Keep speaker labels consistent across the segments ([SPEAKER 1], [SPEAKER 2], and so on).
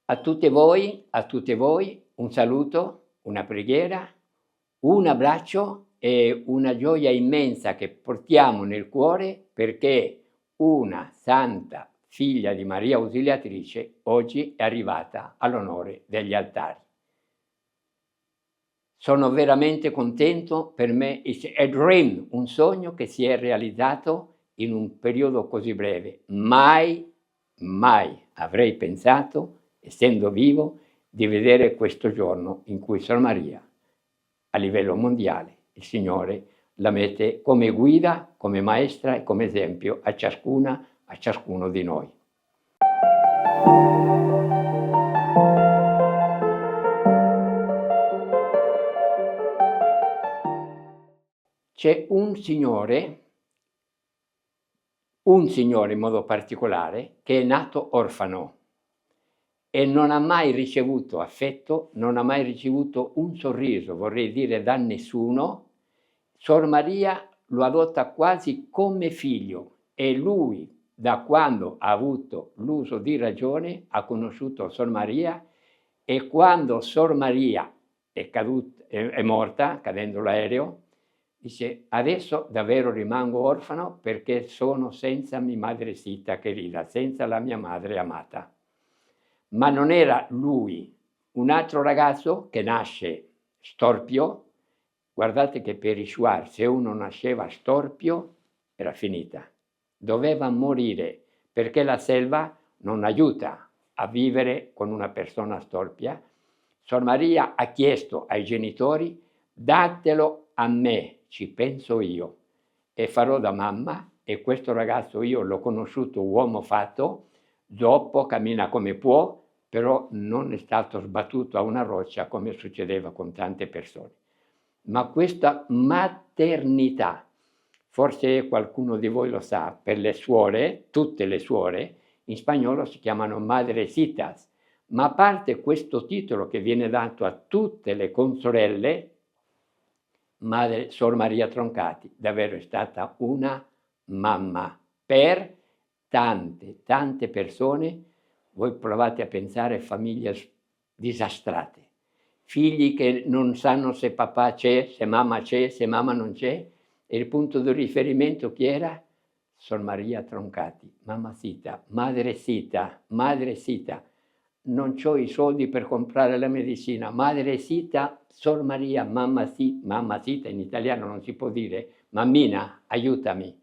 [SPEAKER 1] A tutte voi un saluto, una preghiera, un abbraccio e una gioia immensa che portiamo nel cuore perché una santa figlia di Maria Ausiliatrice oggi è arrivata all'onore degli altari. Sono veramente contento, per me è a dream, un sogno che si è realizzato in un periodo così breve. Mai avrei pensato, essendo vivo, di vedere questo giorno in cui Sor Maria, a livello mondiale, il Signore la mette come guida, come maestra e come esempio a ciascuno di noi. C'è un signore in modo particolare, che è nato orfano e non ha mai ricevuto affetto, non ha mai ricevuto un sorriso, vorrei dire, da nessuno. Sor Maria lo adotta quasi come figlio e lui, da quando ha avuto l'uso di ragione, ha conosciuto Sor Maria e quando Sor Maria è morta, cadendo l'aereo, dice: adesso davvero rimango orfano perché sono senza mia madrecita querida, senza la mia madre amata. Ma non era lui, un altro ragazzo che nasce storpio. Guardate che per i Shuar, se uno nasceva storpio, era finita. Doveva morire perché la selva non aiuta a vivere con una persona storpia. Sor Maria ha chiesto ai genitori: datelo a me, ci penso io e farò da mamma. E questo ragazzo io l'ho conosciuto uomo fatto, dopo cammina come può, però non è stato sbattuto a una roccia come succedeva con tante persone. Ma questa maternità, forse qualcuno di voi lo sa, per le suore, tutte le suore, in spagnolo si chiamano madrecitas, ma a parte questo titolo che viene dato a tutte le consorelle, Sor Maria Troncati davvero è stata una mamma per tante persone. Voi provate a pensare a famiglie disastrate, figli che non sanno se papà c'è, se mamma c'è, se mamma non c'è, e il punto di riferimento chi era? Sor Maria Troncati, mamacita, madrecita, non ho i soldi per comprare la medicina, madrecita, Sor Maria, mamacita in italiano non si può dire, mammina, aiutami.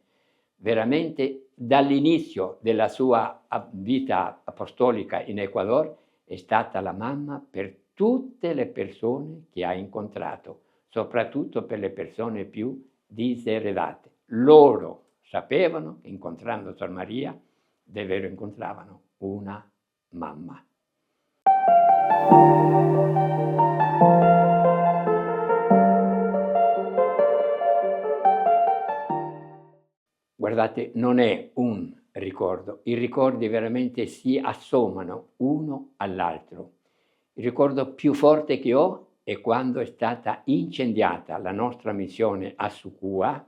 [SPEAKER 1] Veramente dall'inizio della sua vita apostolica in Ecuador è stata la mamma per tutte le persone che ha incontrato, soprattutto per le persone più diseredate. Loro sapevano che incontrando Sor Maria, davvero incontravano una mamma. Guardate, non è un ricordo, i ricordi veramente si assommano uno all'altro. Il ricordo più forte che ho è quando è stata incendiata la nostra missione a Sucua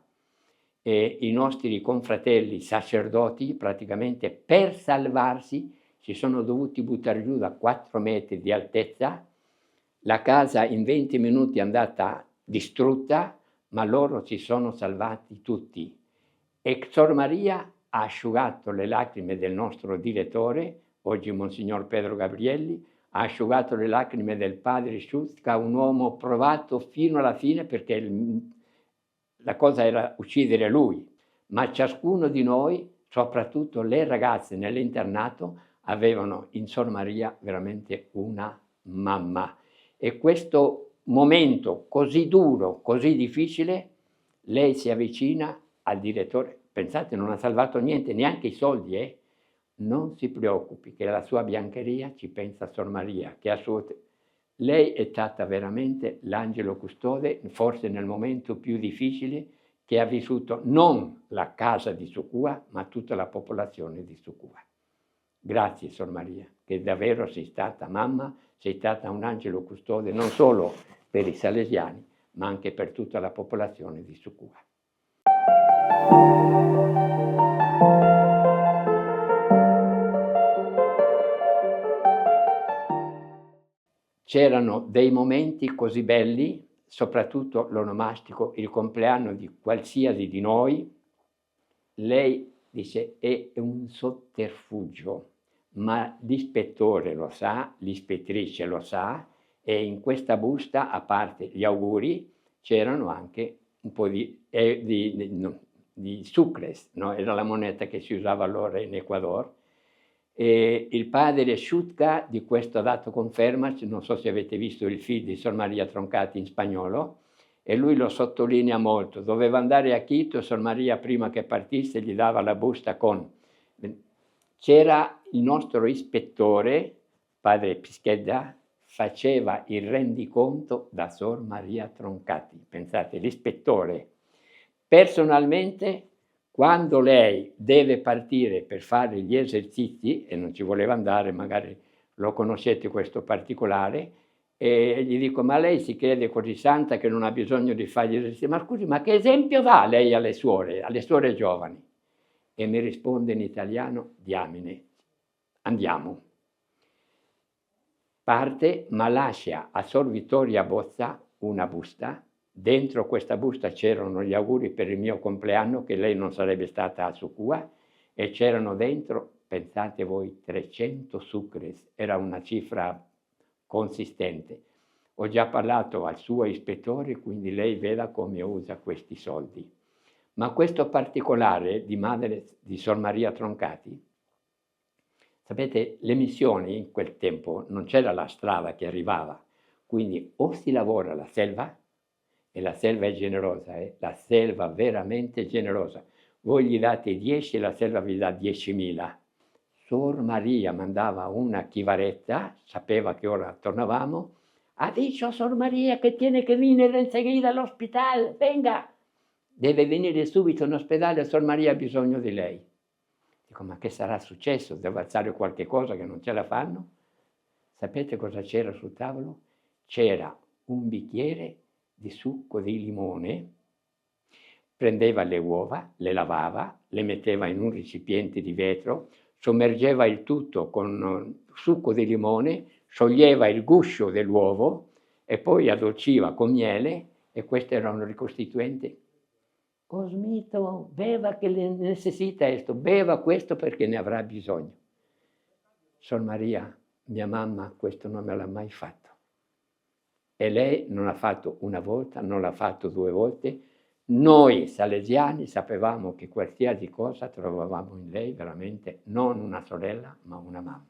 [SPEAKER 1] e i nostri confratelli sacerdoti praticamente per salvarsi si sono dovuti buttare giù da 4 metri di altezza. La casa in 20 minuti è andata distrutta, ma loro si sono salvati tutti. E Sor Maria ha asciugato le lacrime del nostro direttore, oggi Monsignor Pedro Gabrielli, ha asciugato le lacrime del padre Sciusca, un uomo provato fino alla fine perché la cosa era uccidere lui. Ma ciascuno di noi, soprattutto le ragazze nell'internato, avevano in Sor Maria veramente una mamma. E questo momento così duro, così difficile, lei si avvicina al direttore, pensate, non ha salvato niente, neanche i soldi, non si preoccupi, che la sua biancheria ci pensa Sor Maria, che lei è stata veramente l'angelo custode, forse nel momento più difficile che ha vissuto non la casa di Sucua, ma tutta la popolazione di Sucua. Grazie Sor Maria, che davvero sei stata mamma, sei stata un angelo custode non solo per i salesiani, ma anche per tutta la popolazione di Sucua. c'erano dei momenti così belli, soprattutto l'onomastico, il compleanno di qualsiasi di noi. Lei dice è un sotterfugio, ma l'ispettore lo sa, l'ispettrice lo sa, e in questa busta, a parte gli auguri, c'erano anche un po' di sucres, no? Era la moneta che si usava allora in Ecuador. E il padre Sciutka di questo ha dato conferma, non so se avete visto il film di Sor Maria Troncati in spagnolo, e lui lo sottolinea molto. Doveva andare a Quito, Sor Maria prima che partisse gli dava la busta con... C'era il nostro ispettore, padre Pischedda, faceva il rendiconto da Sor Maria Troncati. Pensate, l'ispettore. Personalmente, quando lei deve partire per fare gli esercizi, e non ci voleva andare, magari lo conoscete questo particolare, e gli dico, ma lei si crede così santa che non ha bisogno di fare gli esercizi? Ma scusi, ma che esempio dà lei alle suore giovani? E mi risponde in italiano, diamine, andiamo. Parte, ma lascia a Sor Vittoria Bozza una busta. Dentro questa busta c'erano gli auguri per il mio compleanno, che lei non sarebbe stata a Sucua, e c'erano dentro, pensate voi, 300 sucres, era una cifra consistente. Ho già parlato al suo ispettore, quindi lei veda come usa questi soldi. Ma questo particolare di madre di Sor Maria Troncati, sapete, le missioni in quel tempo non c'era la strada che arrivava, quindi o si lavora la selva, e la selva è generosa, la selva veramente generosa. Voi gli date 10 e la selva vi dà 10.000. Sor Maria mandava una chivaretta, sapeva che ora tornavamo, ha detto Sor Maria che tiene che venire enseguida all'ospedale, venga! Deve venire subito in ospedale, Sor Maria ha bisogno di lei. Dico, ma che sarà successo? Deve alzare qualche cosa che non ce la fanno? Sapete cosa c'era sul tavolo? C'era un bicchiere di succo di limone, prendeva le uova, le lavava, le metteva in un recipiente di vetro, sommergeva il tutto con succo di limone, scioglieva il guscio dell'uovo e poi addolciva con miele, e questo era un ricostituente. Cosmito, beva che le necessita questo, beva questo perché ne avrà bisogno. Sor Maria, mia mamma, questo non me l'ha mai fatto. E lei non l'ha fatto una volta, non l'ha fatto 2 volte. Noi salesiani sapevamo che qualsiasi cosa trovavamo in lei veramente non una sorella, ma una mamma.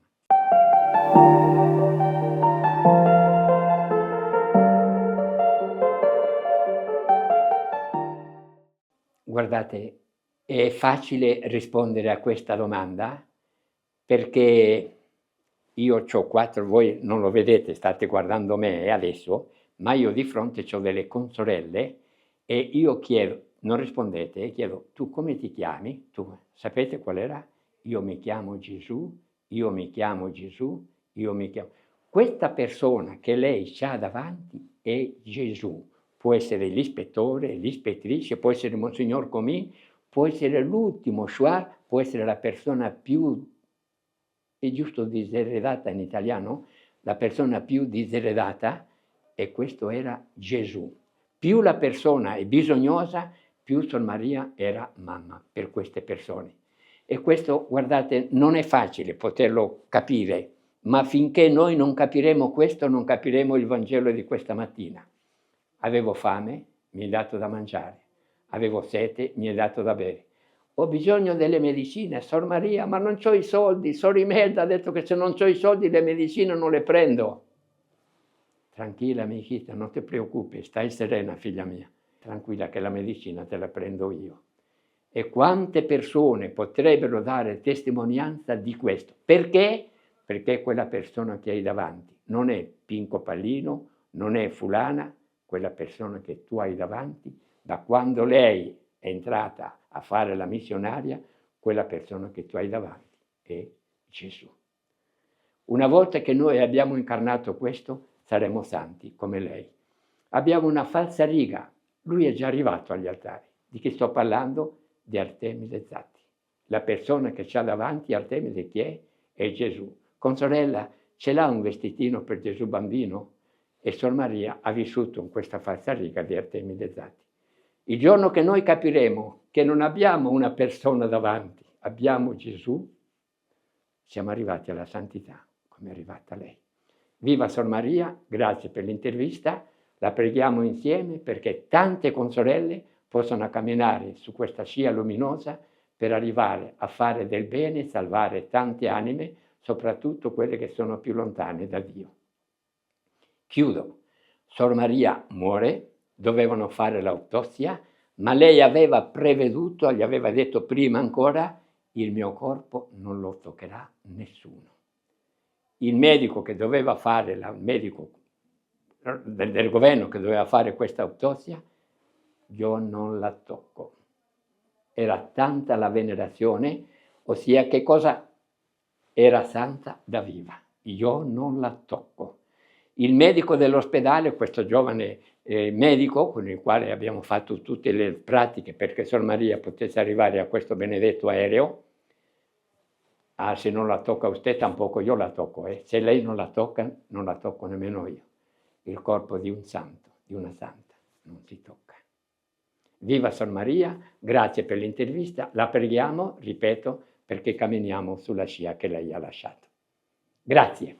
[SPEAKER 1] Guardate, è facile rispondere a questa domanda perché io ho 4, voi non lo vedete, state guardando me adesso, ma io di fronte ho delle consorelle e io chiedo, non rispondete, chiedo, tu come ti chiami? Tu sapete qual era? Io mi chiamo Gesù, io mi chiamo Gesù, io mi chiamo... Questa persona che lei ha davanti è Gesù. Può essere l'ispettore, l'ispettrice, può essere Monsignor Comì, può essere l'ultimo Shuar, può essere la persona più, è giusto diseredata in italiano, la persona più diseredata, e questo era Gesù. Più la persona è bisognosa, più Sor Maria era mamma per queste persone. E questo, guardate, non è facile poterlo capire, ma finché noi non capiremo questo, non capiremo il Vangelo di questa mattina. Avevo fame, mi hai dato da mangiare. Avevo sete, mi hai dato da bere. Ho bisogno delle medicine, Sor Maria, ma non ho i soldi. Sor Imelda ha detto che se non ho i soldi le medicine non le prendo. Tranquilla, amichita, non ti preoccupi, stai serena, figlia mia. Tranquilla che la medicina te la prendo io. E quante persone potrebbero dare testimonianza di questo? Perché? Perché quella persona che hai davanti non è Pinco Pallino, non è fulana, quella persona che tu hai davanti, da quando lei è entrata a fare la missionaria, quella persona che tu hai davanti è Gesù. Una volta che noi abbiamo incarnato questo, saremo santi come lei. Abbiamo una falsa riga, lui è già arrivato agli altari. Di chi sto parlando? Di Artemide Zatti. La persona che c'ha davanti Artemide chi è? È Gesù. Consorella, ce l'ha un vestitino per Gesù bambino? E Sor Maria ha vissuto in questa falsariga di Artemide Zatti. Il giorno che noi capiremo che non abbiamo una persona davanti, abbiamo Gesù, siamo arrivati alla santità, come è arrivata lei. Viva Sor Maria, grazie per l'intervista, la preghiamo insieme perché tante consorelle possano camminare su questa scia luminosa per arrivare a fare del bene e salvare tante anime, soprattutto quelle che sono più lontane da Dio. Chiudo. Sor Maria muore, dovevano fare l'autopsia, ma lei aveva preveduto, gli aveva detto prima ancora, il mio corpo non lo toccherà nessuno. Il medico che doveva fare, il medico del governo che doveva fare questa autopsia, io non la tocco. Era tanta la venerazione, ossia che cosa era santa da viva. Io non la tocco. Il medico dell'ospedale, questo giovane medico con il quale abbiamo fatto tutte le pratiche perché Sor Maria potesse arrivare a questo benedetto aereo, se non la tocca usted, tampoco io la tocco. Se lei non la tocca, non la tocco nemmeno io. Il corpo di un santo, di una santa, non si tocca. Viva Sor Maria, grazie per l'intervista, la preghiamo, ripeto, perché camminiamo sulla scia che lei ha lasciato. Grazie.